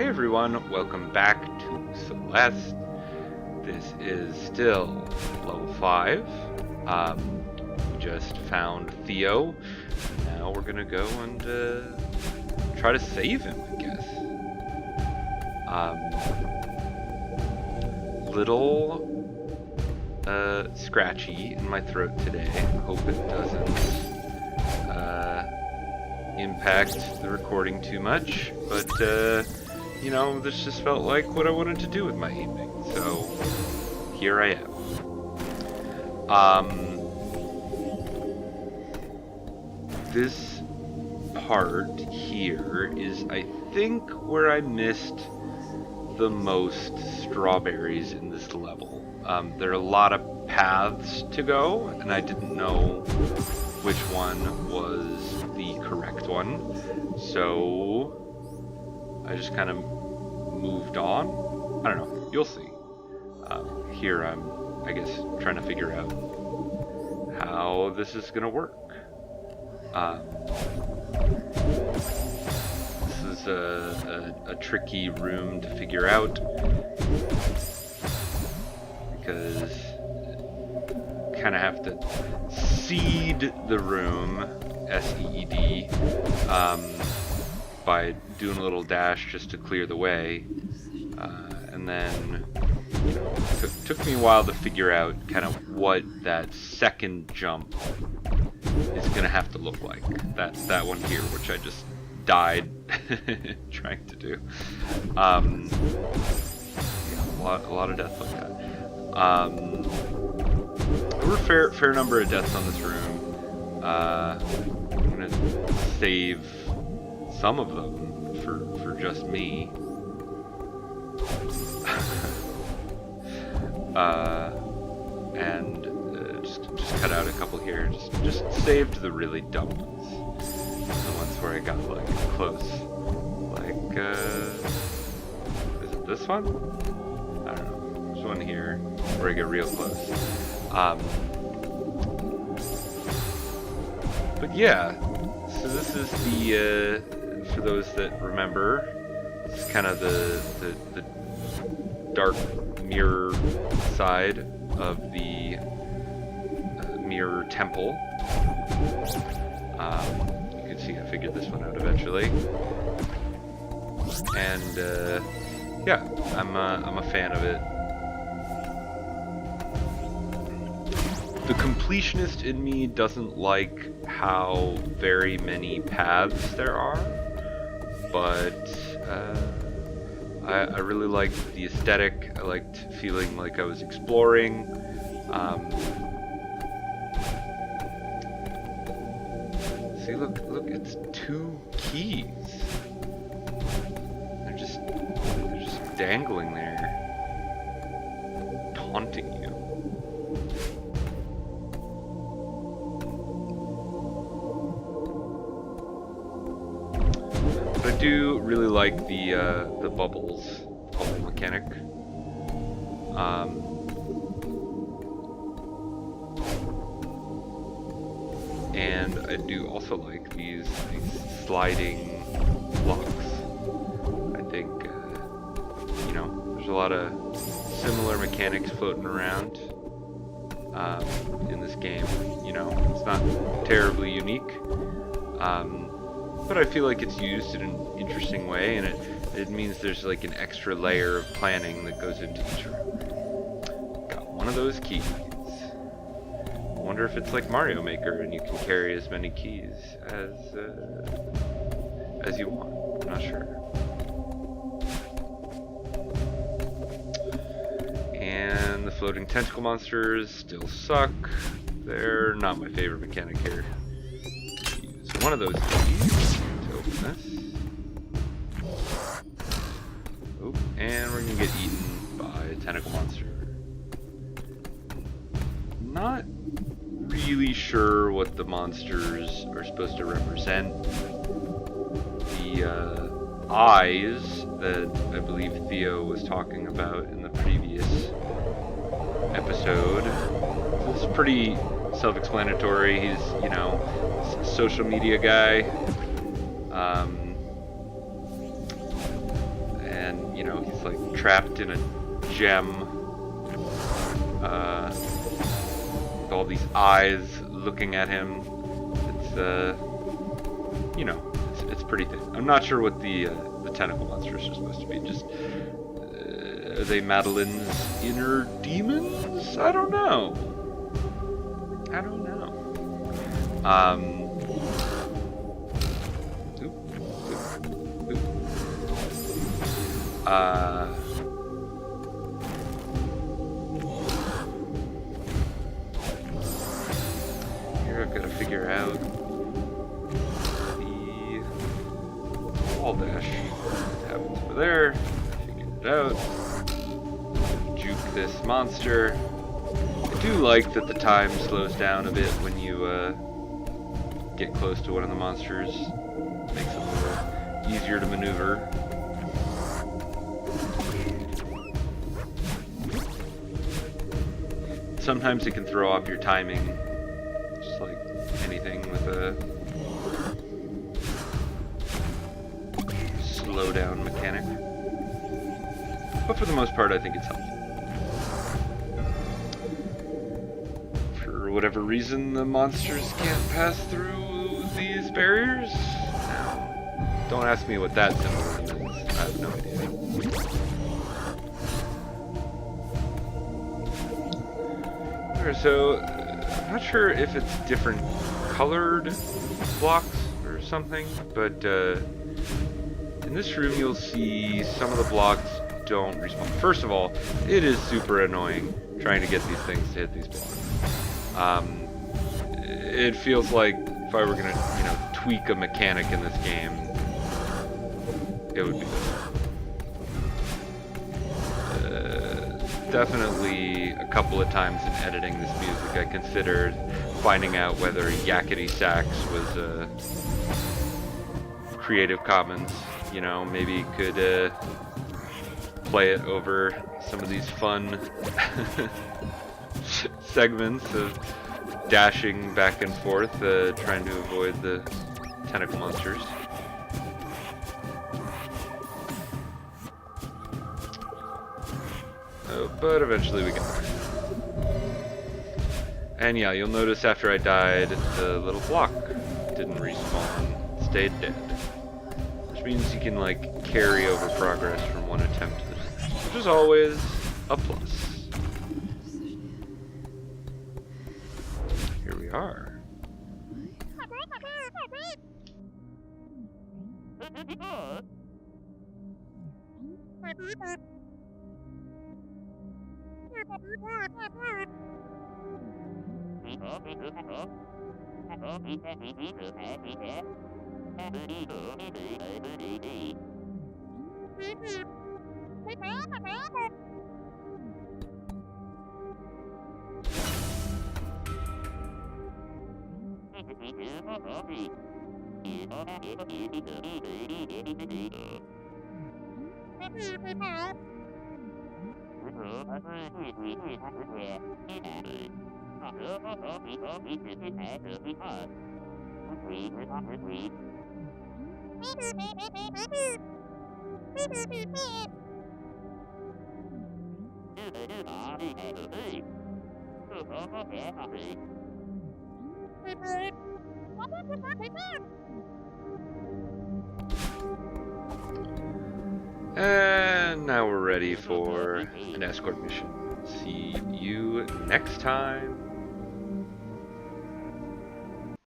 Hey everyone, welcome back to Celeste. This is still level 5. We just found Theo. Now we're gonna go and try to save him, I guess. Little scratchy in my throat today. Hope it doesn't impact the recording too much, but you know, this just felt like what I wanted to do with my evening, so here I am. This part here is, I think, where I missed the most strawberries in this level. There are a lot of paths to go, and I didn't know which one was the correct one, so I just kind of moved on. I don't know, you'll see. Here I'm, I guess, trying to figure out how this is gonna work. This is a tricky room to figure out because you kind of have to seed the room, S-E-E-D, by doing a little dash just to clear the way, and then, you know, took me a while to figure out kind of what that second jump is gonna have to look like. That one here, which I just died trying to do. Yeah, a lot of deaths like that. There were a fair number of deaths on this room. I'm gonna save some of them for just me. And just cut out a couple here. Just saved the really dumb ones. The ones where I got like close. Like is it this one? I don't know. There's one here where I get real close. But yeah, so this is the for those that remember, it's kind of the dark mirror side of the mirror temple. You can see I figured this one out eventually, and yeah, I'm a fan of it. The completionist in me doesn't like how very many paths there are, but I really liked the aesthetic. I liked feeling like I was exploring. See, look, it's 2 keys. They're just dangling there, taunting you. But I do really like the bubble mechanic. And I do also like these sliding blocks. I think you know, there's a lot of similar mechanics floating around in this game. You know, it's not terribly unique. But I feel like it's used in an interesting way, and it means there's like an extra layer of planning that goes into each room. Got one of those keys. I wonder if it's like Mario Maker and you can carry as many keys as you want. I'm not sure. And the floating tentacle monsters still suck. They're not my favorite mechanic here. Use one of those keys to open this. Oh, and we're gonna get eaten by a tentacle monster. Not really sure what the monsters are supposed to represent. The eyes that I believe Theo was talking about in the previous episode. It's pretty self-explanatory. He's, you know, a social media guy. you know, he's like trapped in a gem with all these eyes looking at him. It's you know, it's pretty thin. I'm not sure what the tentacle monsters are supposed to be. Just are they Madeline's inner demons? I don't know. I don't know. Here I've got to figure out the wall dash. What happens over there? Figured it out. Juke this monster. I do like that the time slows down a bit when you get close to one of the monsters. Makes it a little easier to maneuver. Sometimes it can throw off your timing, just like anything with a slowdown mechanic. But for the most part, I think it's helpful. For whatever reason, the monsters can't pass through these barriers. Now, don't ask me what that symbolism is. I have no idea. So, I'm not sure if it's different colored blocks or something, but in this room you'll see some of the blocks don't respawn. First of all, it is super annoying trying to get these things to hit these blocks. It feels like if I were gonna, you know, tweak a mechanic in this game, it would be this. Definitely a couple of times in editing this music I considered finding out whether Yakety Sax was Creative Commons. You know, maybe could play it over some of these fun segments of dashing back and forth, trying to avoid the tentacle monsters. But eventually we get there. And yeah, you'll notice after I died, the little block didn't respawn, it stayed dead. Which means you can like carry over progress from one attempt to the next, which is always a plus. Here we are. And now we're ready for an escort mission. See you next time.